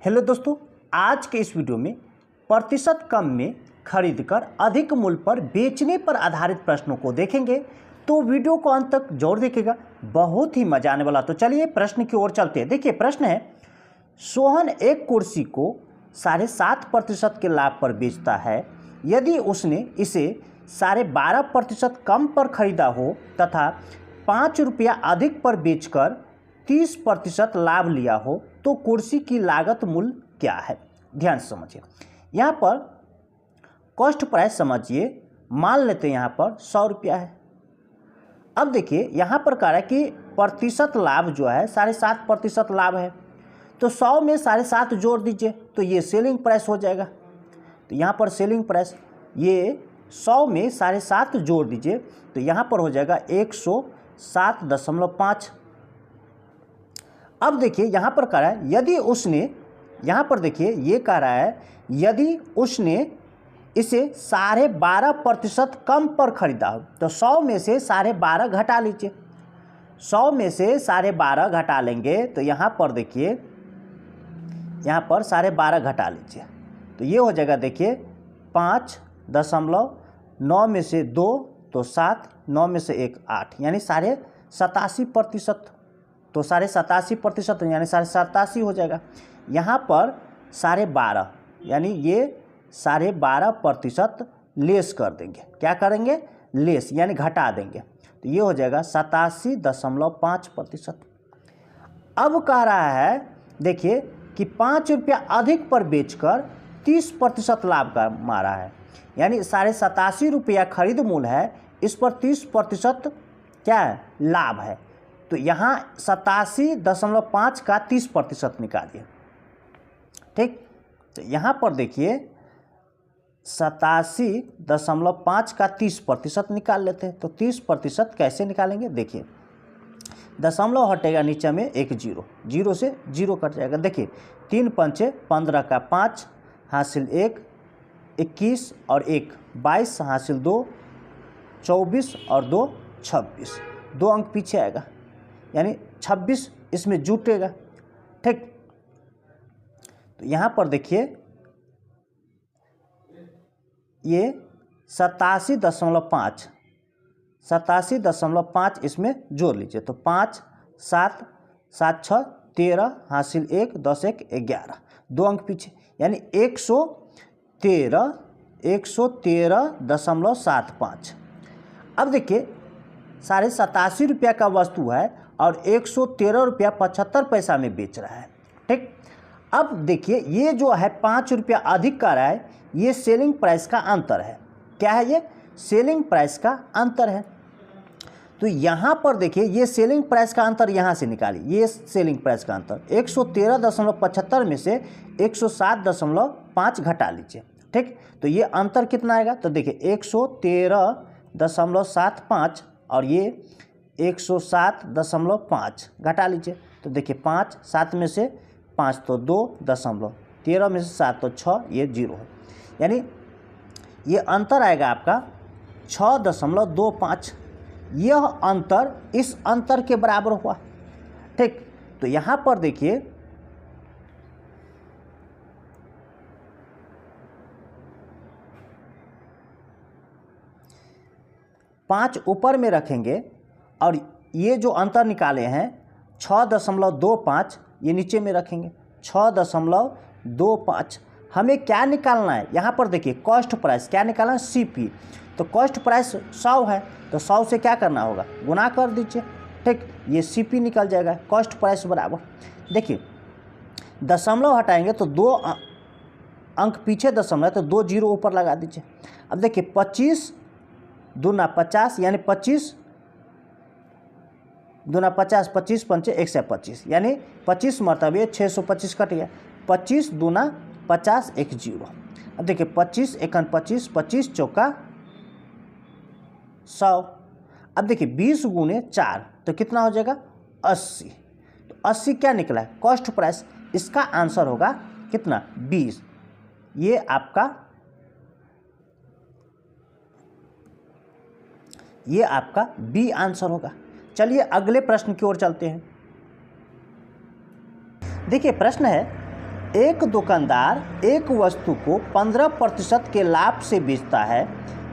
Hello दोस्तों, आज के इस वीडियो में प्रतिशत कम में खरीदकर अधिक मूल्य पर बेचने पर आधारित प्रश्नों को देखेंगे। तो वीडियो को अंत तक जरूर देखिएगा, बहुत ही मजा आने वाला। तो चलिए प्रश्न की ओर चलते हैं। देखिए प्रश्न है, सोहन एक कुर्सी को 7.5% के लाभ पर बेचता है। यदि उसने इसे 12.5% कम पर खरीदा हो तथा 5 रुपया अधिक पर बेचकर 30% लाभ लिया हो तो कुर्सी की लागत मूल्य क्या है। ध्यान से समझिए, यहाँ पर कॉस्ट प्राइस समझिए, मान लेते हैं यहाँ पर 100 रुपया है। अब देखिए यहाँ पर कह रहा है कि प्रतिशत लाभ जो है 7.5% लाभ है, तो 100 में 7.5 जोड़ दीजिए तो ये सेलिंग प्राइस हो जाएगा। तो यहाँ पर सेलिंग प्राइस, ये 100 में 7.5 जोड़ दीजिए तो यहाँ पर हो जाएगा 107.5। अब देखिए यहाँ पर कह रहा है यदि उसने, यहाँ पर देखिए ये कह रहा है यदि उसने इसे 12.5% कम पर खरीदा हो तो 100 में से 12.5 घटा लीजिए। 100 में से 12.5 घटा लेंगे तो यहाँ पर देखिए, यहाँ पर 12.5 घटा लीजिए तो ये हो जाएगा, देखिए 5.9 में से 2 तो 7, 9 में से 1 8, यानी 87%। तो 87% यानी 87.5 हो जाएगा। यहाँ पर 12.5 यानी ये 12.5% लेस कर देंगे। क्या करेंगे? लेस यानी घटा देंगे तो ये हो जाएगा 87.5%। अब कह रहा है देखिए कि 5 रुपया अधिक पर बेचकर 30% लाभ का मारा है, यानी 87.5 रुपया खरीद मूल्य है, इस पर 30% क्या है? लाभ है। तो यहाँ 87.5 का 30% निकालिए। ठीक, तो यहाँ पर देखिए 87.5 का 30% निकाल लेते हैं। तो 30% कैसे निकालेंगे? देखिए दशमलव हटेगा नीचे में एक जीरो, जीरो से जीरो कट जाएगा। देखिए 3 पंचे 15 का 5 हासिल 1, 21 और 1 22 हासिल 2, 24 और 2 26, 2 अंक पीछे आएगा यानी 26 इसमें जुटेगा। ठीक, तो यहाँ पर देखिए ये 87.5 इसमें जोड़ लीजिए तो 5 7 7 6 13 हासिल 1 10 1 11, 2 अंक पीछे यानी 113.75। अब देखिए 87.5 रुपया का वस्तु है और 113 रुपया 75 पैसा में बेच रहा है। ठीक, अब देखिए ये जो है 5 रुपया अधिक का रहा है, ये सेलिंग प्राइस का अंतर है। क्या है? ये सेलिंग प्राइस का अंतर है। तो यहाँ पर देखिए ये सेलिंग प्राइस का अंतर यहाँ से निकालिए, ये सेलिंग प्राइस का अंतर 113.75 में से 107.5 घटा लीजिए। ठीक, तो ये अंतर कितना आएगा? तो देखिए 113.75 और ये 107.5 घटा लीजिए तो देखिए 5 7 में से 5 तो 2 दशमलव, 13 में से 7 तो 6, ये 0 है, यानी ये अंतर आएगा आपका 6.25। यह अंतर इस अंतर के बराबर हुआ। ठीक, तो यहाँ पर देखिए पाँच ऊपर में रखेंगे और ये जो अंतर निकाले हैं 6.25 ये नीचे में रखेंगे। 6.25 हमें क्या निकालना है? यहाँ पर देखिए कॉस्ट प्राइस क्या निकालना है? CP। तो कॉस्ट प्राइस 100 है तो 100 से क्या करना होगा? गुना कर दीजिए। ठीक, ये CP निकल जाएगा, कॉस्ट प्राइस बराबर। देखिए दशमलव हटाएंगे तो 2 अंक पीछे दशमलव है तो 2 जीरो ऊपर लगा दीजिए। अब देखिए 25 दूना 50 यानी 25 दूना 50, 25 पंचे 125 यानी 25 मरतबे 625 कट गया। 25 दूना 50 1 जीरो। अब देखिए 25 एकन 25, 25 चौका 100। अब देखिए 20 गुने 4 तो कितना हो जाएगा? 80। तो 80 क्या निकला है? Cost price. इसका आंसर होगा कितना? 20। ये आपका बी आंसर होगा। चलिए अगले प्रश्न की ओर चलते हैं। देखिए प्रश्न है, एक दुकानदार एक वस्तु को 15% के लाभ से बेचता है।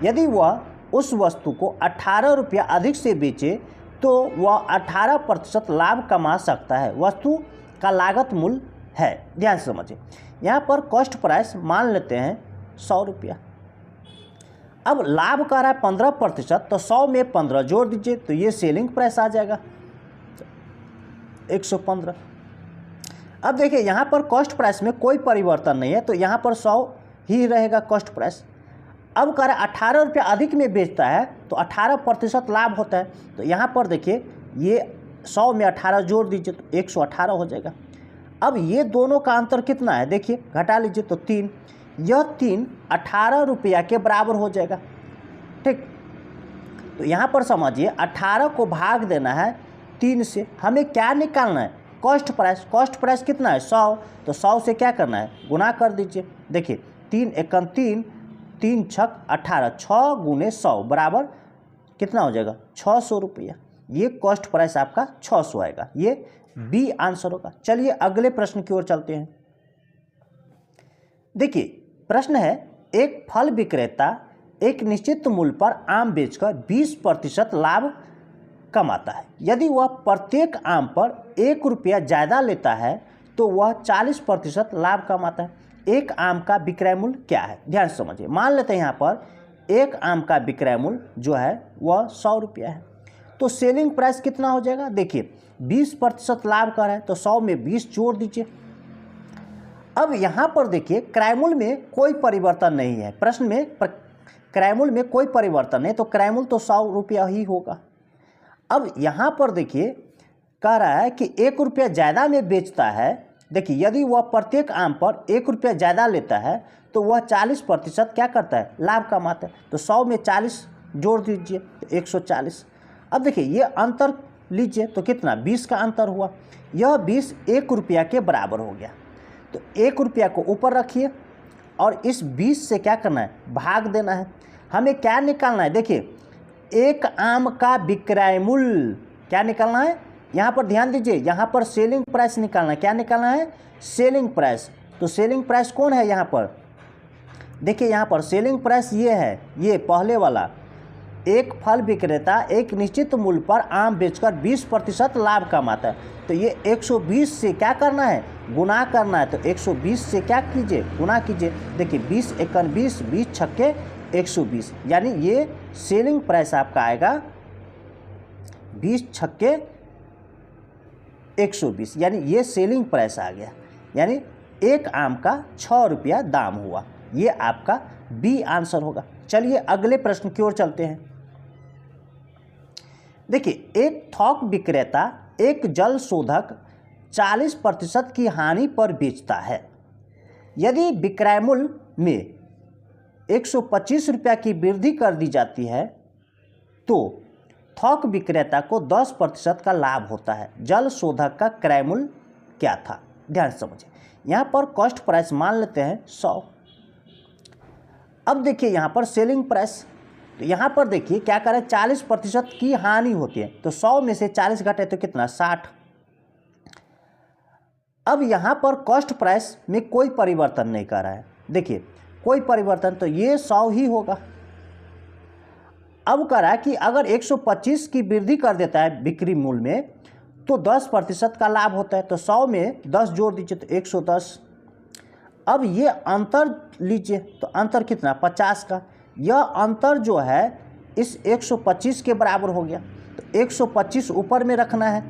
यदि वह उस वस्तु को 18 रुपया अधिक से बेचे तो वह 18% लाभ कमा सकता है। वस्तु का लागत मूल्य है। ध्यान से समझिए, यहाँ पर कॉस्ट प्राइस मान लेते हैं 100 रुपया। अब लाभ का रहा है 15%, तो 100 में 15 जोड़ दीजिए तो ये सेलिंग प्राइस आ जाएगा 115। अब देखिए यहाँ पर कॉस्ट प्राइस में कोई परिवर्तन नहीं है, तो यहाँ पर 100 ही रहेगा कॉस्ट प्राइस। अब कह रहा है 18 रुपया अधिक में बेचता है तो 18% लाभ होता है। तो यहाँ पर देखिए ये 100 में 18 जोड़ दीजिए तो 118 हो जाएगा। अब ये दोनों का अंतर कितना है, देखिए घटा लीजिए तो 3, यह 3 18 रुपया के बराबर हो जाएगा। ठीक, तो यहाँ पर समझिए 18 को भाग देना है 3 से। हमें क्या निकालना है, कॉस्ट प्राइस। कॉस्ट प्राइस कितना है 100, तो 100 से क्या करना है, गुना कर दीजिए। देखिए 3 एकम 3, 3 छक 18, 6 गुने 100 बराबर कितना हो जाएगा 600 रुपया। ये कॉस्ट प्राइस आपका 600 आएगा। ये बी आंसर होगा। चलिए अगले प्रश्न की ओर चलते हैं। देखिए प्रश्न है, एक फल विक्रेता एक निश्चित मूल्य पर आम बेचकर 20% लाभ कमाता है। यदि वह प्रत्येक आम पर 1 रुपया ज़्यादा लेता है तो वह 40% लाभ कमाता है। एक आम का विक्रय मूल्य क्या है, ध्यान से समझिए। मान लेते हैं यहाँ पर एक आम का विक्रय मूल्य जो है वह 100 रुपया है, तो सेलिंग प्राइस कितना हो जाएगा। देखिए 20% लाभ कर है तो 100 में 20 जोड़ दीजिए। अब यहाँ पर देखिए क्रय मूल्य में कोई परिवर्तन नहीं है, प्रश्न में क्रय मूल्य में कोई परिवर्तन नहीं, तो क्रय मूल्य तो 100 रुपया ही होगा। अब यहाँ पर देखिए कह रहा है कि 1 रुपया ज़्यादा में बेचता है। देखिए यदि वह प्रत्येक आम पर 1 रुपया ज़्यादा लेता है तो वह 40% क्या करता है, लाभ कमाता है। तो 100 में 40 जोड़ दीजिए तो 140। अब देखिए ये अंतर लीजिए तो कितना, 20 का अंतर हुआ। यह 20 1 रुपया के बराबर हो गया। तो 1 रुपया को ऊपर रखिए और इस 20 से क्या करना है, भाग देना है। हमें क्या निकालना है, देखिए एक आम का विक्रय मूल्य क्या निकालना है, यहाँ पर ध्यान दीजिए, यहाँ पर सेलिंग प्राइस निकालना है। क्या निकालना है, सेलिंग प्राइस। तो सेलिंग प्राइस कौन है यहाँ पर, देखिए यहाँ पर सेलिंग प्राइस ये है, ये पहले वाला। एक फल विक्रेता एक निश्चित मूल्य पर आम बेचकर 20% लाभ कमाता है। तो ये 120 से क्या करना है, गुना करना है। तो 120 से क्या कीजिए, गुना कीजिए। देखिए 20 एकन 20, 20 छक्के 120, यानी ये सेलिंग प्राइस आपका आएगा 20 छक्के 120, यानी ये सेलिंग प्राइस आ गया। यानी एक आम का 6 रुपया दाम हुआ। ये आपका बी आंसर होगा। चलिए अगले प्रश्न की ओर चलते हैं। देखिए एक थोक विक्रेता एक जल शोधक 40% की हानि पर बेचता है। यदि विक्रय मूल्य में 125 रुपया की वृद्धि कर दी जाती है तो थोक विक्रेता को 10% का लाभ होता है। जल शोधक का क्रय मूल्य क्या था, ध्यान से समझिए। यहाँ पर कॉस्ट प्राइस मान लेते हैं 100। अब देखिए यहाँ पर सेलिंग प्राइस, तो यहाँ पर देखिए क्या करें, 40% की हानि होती है। तो 100 में से 40 घटे तो कितना, 60। अब यहाँ पर कॉस्ट प्राइस में कोई परिवर्तन नहीं कर रहा है, देखिए कोई परिवर्तन, तो ये 100 ही होगा। अब कह रहा है कि अगर 125 की वृद्धि कर देता है बिक्री मूल्य में तो 10% का लाभ होता है। तो 100 में 10 जोड़ दीजिए तो 110। अब ये अंतर लीजिए, तो अंतर कितना, 50 का। यह अंतर जो है इस 125 के बराबर हो गया। तो 125 ऊपर में रखना है,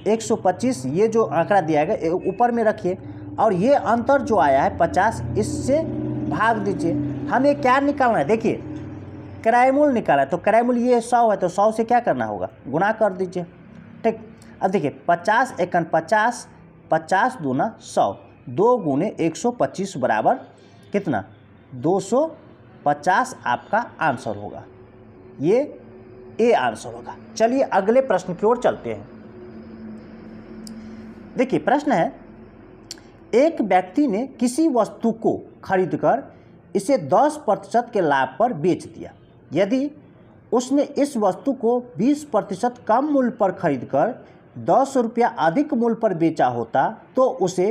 125 ये जो आंकड़ा दिया गया ऊपर में रखिए, और ये अंतर जो आया है 50, इससे भाग दीजिए। हमें क्या निकालना है, देखिए क्रय मूल्य निकाला है। तो क्रय मूल्य ये 100 है, तो 100 से क्या करना होगा, गुना कर दीजिए। ठीक, अब देखिए 50 एकन 50, 50 दूना 100, 2 गुने 125 बराबर कितना, 250 आपका आंसर होगा। ये ए आंसर होगा। चलिए अगले प्रश्न की ओर चलते हैं। देखिए प्रश्न है, एक व्यक्ति ने किसी वस्तु को खरीदकर इसे 10% के लाभ पर बेच दिया। यदि उसने इस वस्तु को 20% कम मूल्य पर खरीदकर 10 रुपया अधिक मूल्य पर बेचा होता तो उसे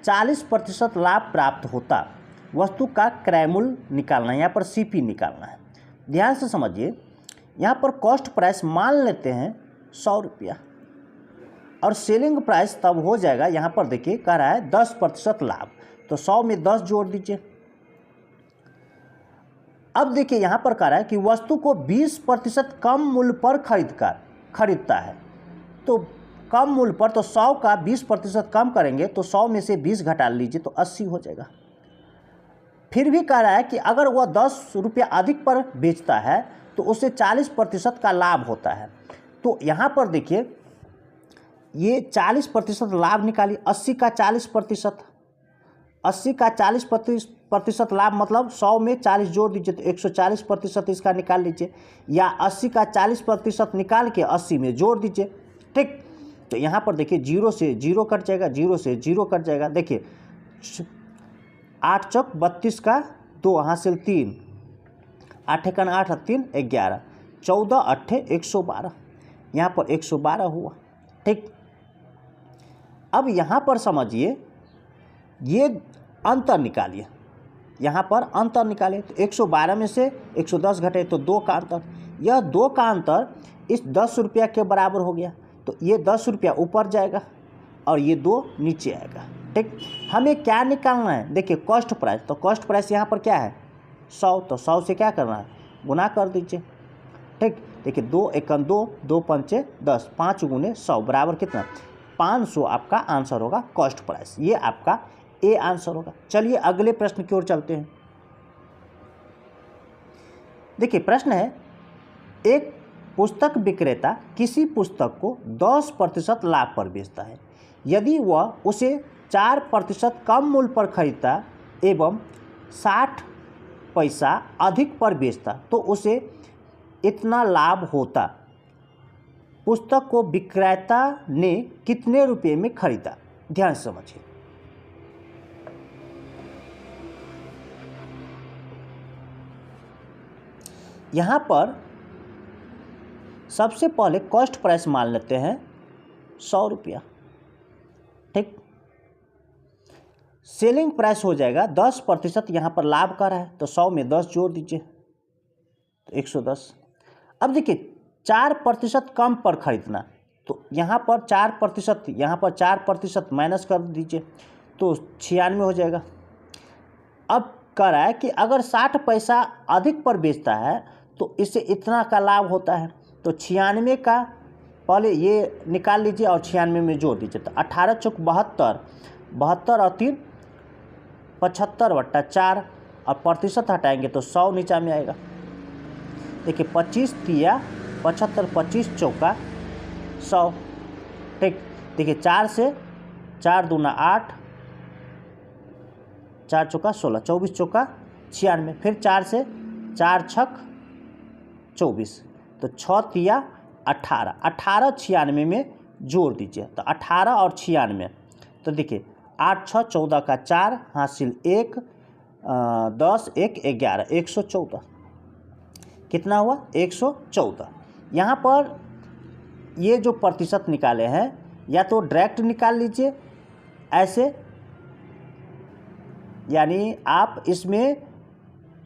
40% लाभ प्राप्त होता। वस्तु का क्रय मूल्य निकालना है, यहाँ पर सीपी निकालना है। ध्यान से समझिए, यहाँ पर कॉस्ट प्राइस मान लेते हैं 100 रुपया और सेलिंग प्राइस तब हो जाएगा, यहाँ पर देखिए कह रहा है 10% लाभ, तो 100 में 10 जोड़ दीजिए। अब देखिए यहाँ पर कह रहा है कि वस्तु को 20% कम मूल्य पर खरीदता है, तो कम मूल्य पर, तो 100 का 20% कम करेंगे तो 100 में से 20 घटा लीजिए तो 80 हो जाएगा। फिर भी कह रहा है कि अगर वह 10 रुपया अधिक पर बेचता है तो उसे 40% का लाभ होता है। तो यहाँ पर देखिए ये 40% लाभ निकालिए, 80 का 40%, 80 का 40% लाभ मतलब 100 में 40 जोड़ दीजिए तो 140% इसका निकाल लीजिए, या 80 का 40% निकाल के 80 में जोड़ दीजिए। ठीक, तो यहाँ पर देखिए 0 से 0 कट जाएगा, 0 से 0 कट जाएगा। देखिए 8 चौक 32 का 2 हासिल 3, 8 एकन 8 3 11, 14 8 112, यहाँ पर 112 हुआ। ठीक, अब यहाँ पर समझिए ये अंतर निकालिए, यहाँ पर अंतर निकालिए तो 112 में से 110 घटे तो 2 का अंतर, यह 2 का अंतर इस 10 रुपया के बराबर हो गया, तो ये 10 रुपया ऊपर जाएगा और ये 2 नीचे आएगा। ठीक, हमें क्या निकालना है, देखिए कॉस्ट प्राइस, तो कॉस्ट प्राइस यहाँ पर क्या है 100, तो 100 से क्या करना है गुना कर दीजिए। ठीक, देखिए 2 एकन 2, 2 पंचे 10, 5 गुने 100 बराबर कितना 500 आपका आंसर होगा कॉस्ट प्राइस। ये आपका ए आंसर होगा। चलिए अगले प्रश्न की ओर चलते हैं। देखिए प्रश्न है, एक पुस्तक विक्रेता किसी पुस्तक को 10% लाभ पर बेचता है। यदि वह उसे 4% कम मूल्य पर खरीदता एवं 60 पैसा अधिक पर बेचता तो उसे इतना लाभ होता। पुस्तक को विक्रेता ने कितने रुपए में खरीदा? ध्यान से समझिए। यहाँ पर सबसे पहले कॉस्ट प्राइस मान लेते हैं 100 रुपया। ठीक, सेलिंग प्राइस हो जाएगा 10%, यहाँ पर लाभ का रहा है तो 100 में 10 जोड़ दीजिए तो 110। अब देखिए 4% कम पर खरीदना, तो यहाँ पर 4%, यहाँ पर 4% माइनस कर दीजिए तो 96 हो जाएगा। अब कह रहा है कि अगर 60 पैसा अधिक पर बेचता है तो इससे इतना का लाभ होता है, तो 96 का पहले ये निकाल लीजिए और 96 में जोड़ दीजिए तो 18 चौक 72, 72 और 3 75/4 और प्रतिशत हटाएंगे तो 100 नीचा में आएगा। देखिए 25 तिया 75, 25 चौका 100। ठीक, देखिए 4 से 4 दूना 8, 4 चौका 16, 24 चौका 96, फिर 4 से 4 छक 24, तो 6 तिया 18, 18 96 में जोड़ दीजिए तो 18 और 96, तो देखिए 8 6 14 का 4 हासिल 1, 10 1 11, 114, कितना हुआ 114। यहाँ पर ये जो प्रतिशत निकाले हैं या तो डायरेक्ट निकाल लीजिए ऐसे, यानी आप इसमें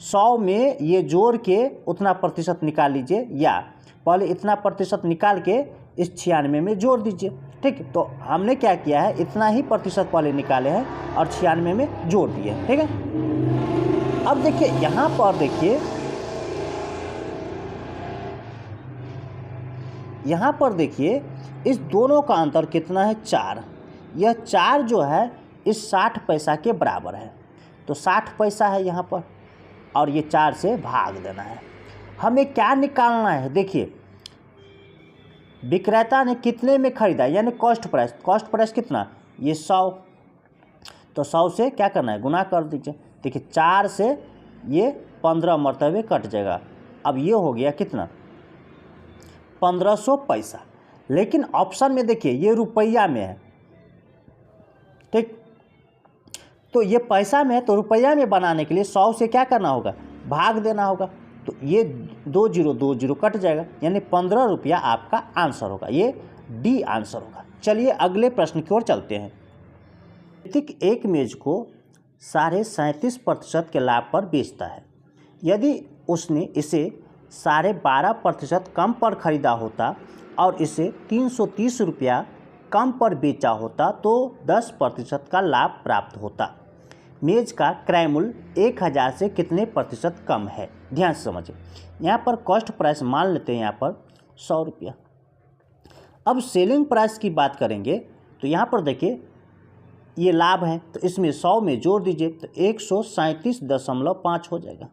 100 में ये जोड़ के उतना प्रतिशत निकाल लीजिए, या पहले इतना प्रतिशत निकाल के इस 96 में जोड़ दीजिए। ठीक, तो हमने क्या किया है इतना ही प्रतिशत पहले निकाले हैं और 96 में जोड़ दिए। ठीक है, अब देखिए यहाँ पर देखिए, यहाँ पर देखिए इस दोनों का अंतर कितना है 4। यह 4 जो है इस 60 पैसा के बराबर है, तो 60 पैसा है यहाँ पर और ये 4 से भाग देना है। हमें क्या निकालना है, देखिए विक्रेता ने कितने में खरीदा यानी कॉस्ट प्राइस, कॉस्ट प्राइस कितना ये 100, तो 100 से क्या करना है गुना कर दीजिए। देखिए 4 से ये 15 मरतबे कट जाएगा। अब ये हो गया कितना 1500 पैसा, लेकिन ऑप्शन में देखिए ये रुपया में है। ठीक, तो ये पैसा में है तो रुपया में बनाने के लिए 100 से क्या करना होगा भाग देना होगा, तो ये 2020 कट जाएगा यानी 15 रुपया आपका आंसर होगा। ये डी आंसर होगा। चलिए अगले प्रश्न की ओर चलते हैं। व्यक्ति एक मेज को 37.5% के लाभ पर बेचता है। यदि उसने इसे 12.5% कम पर खरीदा होता और इसे 330 रुपया कम पर बेचा होता तो 10% का लाभ प्राप्त होता। मेज का क्रय मूल्य 1000 से कितने प्रतिशत कम है? ध्यान से समझिए। यहाँ पर कॉस्ट प्राइस मान लेते हैं यहाँ पर 100 रुपया। अब सेलिंग प्राइस की बात करेंगे तो यहाँ पर देखिए ये लाभ है तो इसमें 100 में जोड़ दीजिए तो 137.5 हो जाएगा।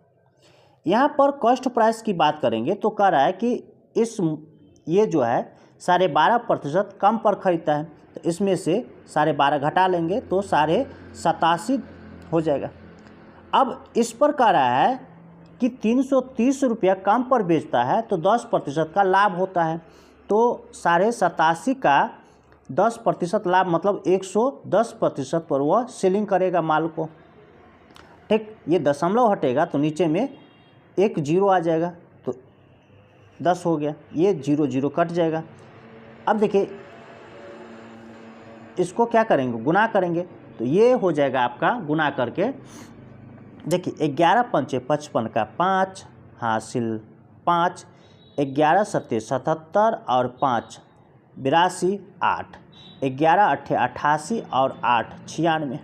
यहाँ पर कॉस्ट प्राइस की बात करेंगे तो कह रहा है कि ये जो है 12.5% कम पर खरीदता है तो इसमें से 12.5 घटा लेंगे तो 87.5 हो जाएगा। अब इस पर कह रहा है कि 330 रुपया कम पर बेचता है तो 10% का लाभ होता है तो 87.5 का 10% लाभ मतलब 110% पर वह सेलिंग करेगा माल को। ठीक, ये दशमलव हटेगा तो नीचे में एक जीरो आ जाएगा तो 10 हो गया, ये 0 कट जाएगा। अब देखिए इसको क्या करेंगे, गुना करेंगे तो ये हो जाएगा आपका गुना करके देखिए 11 पंचे 55 का 5 हासिल 5, 11 सत्ते 77 और 5 82 8, 11 अट्ठे 88 और 8 96।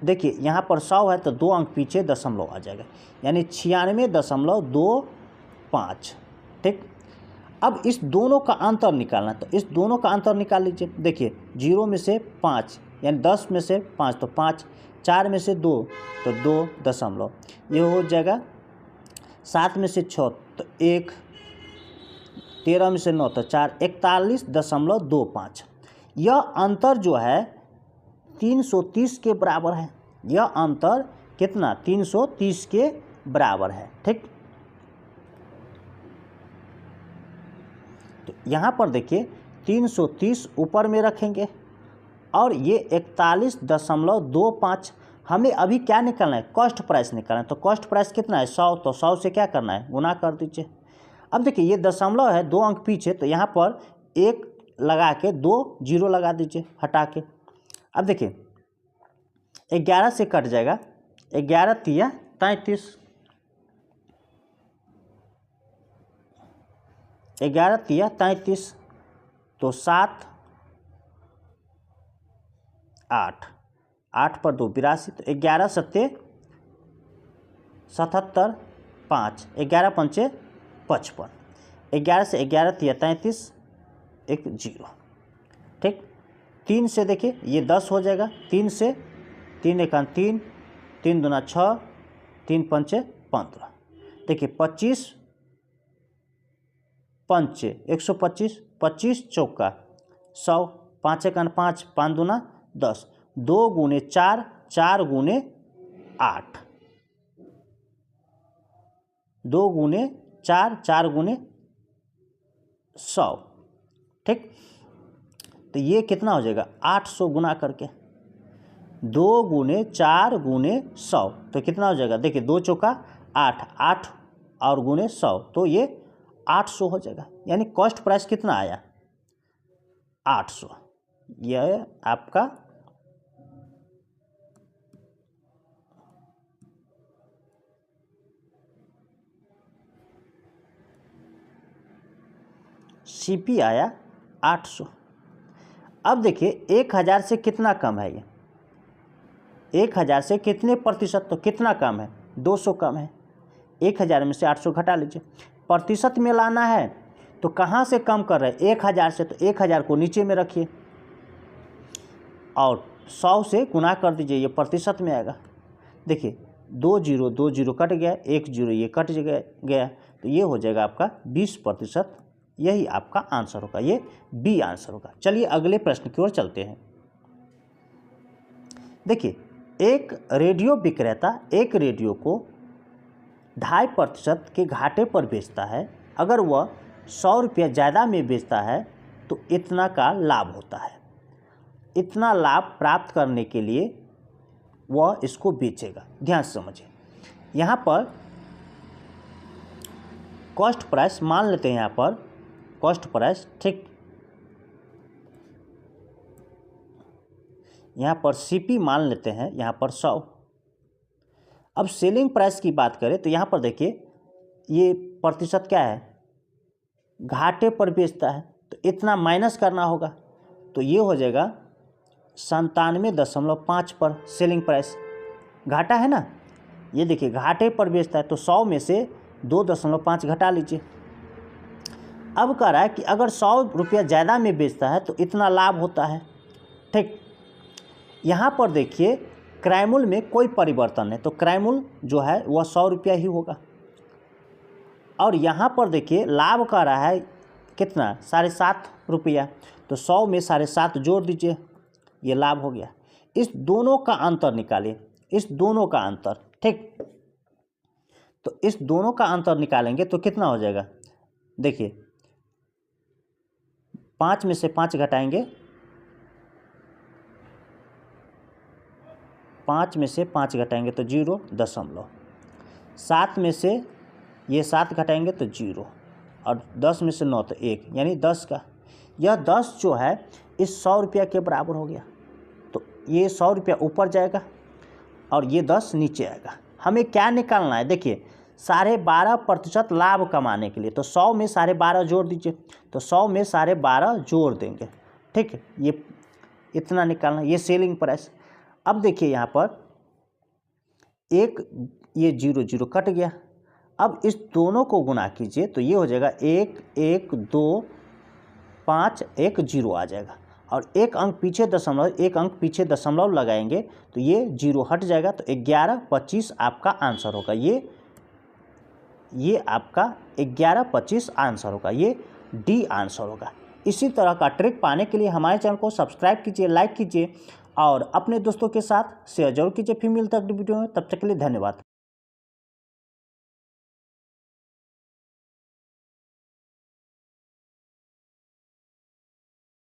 देखिए यहाँ पर 100 है तो 2 अंक पीछे दशमलव आ जाएगा यानी 96.25। ठीक, अब इस दोनों का अंतर निकालना तो इस दोनों का अंतर निकाल लीजिए। देखिए 0 में से 5 यानी 10 में से 5 तो 5, 4 में से 2 तो 2 दशमलव, ये हो जाएगा 7 में से 6 तो 1, 13 में से 9 तो 4, 41.25। यह अंतर जो है 330 के बराबर है। यह अंतर कितना 330 के बराबर है। ठीक, तो यहाँ पर देखिए 330 ऊपर में रखेंगे और ये 41.25। हमें अभी क्या निकालना है, कॉस्ट प्राइस निकालना है। तो कॉस्ट प्राइस कितना है 100, तो 100 से क्या करना है गुना कर दीजिए। अब देखिए ये दशमलव है 2 अंक पीछे तो यहाँ पर 1 लगा के 2 जीरो लगा दीजिए हटा के। अब देखिए 11 से कट जाएगा, 11 तिया 33, 11 तिया 33 तो 7 8, 8 पर 2 82 तो 11 सत्ते 77 5, 11 पंचे 55, 11 से 11 तिया 33 1 0। ठीक, 3 से देखिए ये 10 हो जाएगा, 3 से 3 एकान 3, 3 दूना 6, 3 पंचे 15। देखिए 25 पंचे 125, 25 चौका 100, 5 एकान 5, 5 दूना 10, 2 गुने 4, 4 गुने 8, 2 गुने 4, 4 गुने 100। ठीक, तो ये कितना हो जाएगा 800 गुना करके, 2 गुने 4 गुने 100 तो कितना हो जाएगा, देखिए 2 चौका 8, 8 और गुने 100 तो ये 800 हो जाएगा। यानी कॉस्ट प्राइस कितना आया 800। यह आपका सीपी आया 800। अब देखिए 1000 से कितना कम है ये, 1000 से कितने प्रतिशत, तो कितना कम है 200 कम है। 1000 में से 800 घटा लीजिए। प्रतिशत में लाना है तो कहाँ से कम कर रहे हैं 1000 से, तो 1000 को नीचे में रखिए और 100 से गुना कर दीजिए, ये प्रतिशत में आएगा। देखिए 2 0 कट गया, 1 0 ये कट गया तो ये हो जाएगा आपका 20%। यही आपका आंसर होगा, ये बी आंसर होगा। चलिए अगले प्रश्न की ओर चलते हैं। देखिए एक रेडियो विक्रेता एक रेडियो को 2.5% के घाटे पर बेचता है। अगर वह 100 रुपया ज़्यादा में बेचता है तो इतना का लाभ होता है। इतना लाभ प्राप्त करने के लिए वह इसको बेचेगा। ध्यान से समझिए, यहाँ पर कॉस्ट प्राइस मान लेते हैं। यहाँ पर कॉस्ट प्राइस, ठीक, यहाँ पर CP मान लेते हैं यहाँ पर 100। अब सेलिंग प्राइस की बात करें तो यहाँ पर देखिए ये प्रतिशत क्या है, घाटे पर बेचता है, तो इतना माइनस करना होगा, तो ये हो जाएगा 97.5 पर सेलिंग प्राइस। घाटा है ना, ये देखिए घाटे पर बेचता है, तो 100 में से 2.5 घटा लीजिए। अब कह रहा है कि अगर 100 रुपया ज़्यादा में बेचता है तो इतना लाभ होता है। ठीक, यहाँ पर देखिए क्रयमूल्य में कोई परिवर्तन नहीं, तो क्रयमूल्य जो है वह 100 रुपया ही होगा। और यहाँ पर देखिए लाभ कह रहा है कितना, 7.5 रुपया, तो 100 में 7.5 जोड़ दीजिए, ये लाभ हो गया। इस दोनों का अंतर निकालिए, इस दोनों का अंतर। ठीक, तो इस दोनों का अंतर निकालेंगे तो कितना हो जाएगा, देखिए 5 में से 5 घटाएंगे, 5 में से 5 घटाएंगे तो 0.7, 7 में से ये 7 घटाएंगे तो 0, और 10 में से 9 तो 1, यानी 10 का, यह 10 जो है इस 100 रुपया के बराबर हो गया। तो ये 100 रुपया ऊपर जाएगा और ये 10 नीचे आएगा। हमें क्या निकालना है, देखिए 12.5% लाभ कमाने के लिए, तो 100 में 12.5 जोड़ दीजिए, तो 100 में 12.5 जोड़ देंगे। ठीक है, ये इतना निकालना, ये सेलिंग प्राइस। अब देखिए यहाँ पर एक ये 0 कट गया, अब इस दोनों को गुना कीजिए तो ये हो जाएगा 1 1 2 5 1 0 आ जाएगा, और एक अंक पीछे दशमलव लगाएंगे तो ये 0 हट जाएगा, तो 11.25 आपका आंसर होगा। ये आपका 11.25 आंसर होगा, ये डी आंसर होगा। इसी तरह का ट्रिक पाने के लिए हमारे चैनल को सब्सक्राइब कीजिए, लाइक कीजिए और अपने दोस्तों के साथ शेयर जरूर कीजिए। फिर मिलता है अगली वीडियो में, तब तक के लिए धन्यवाद।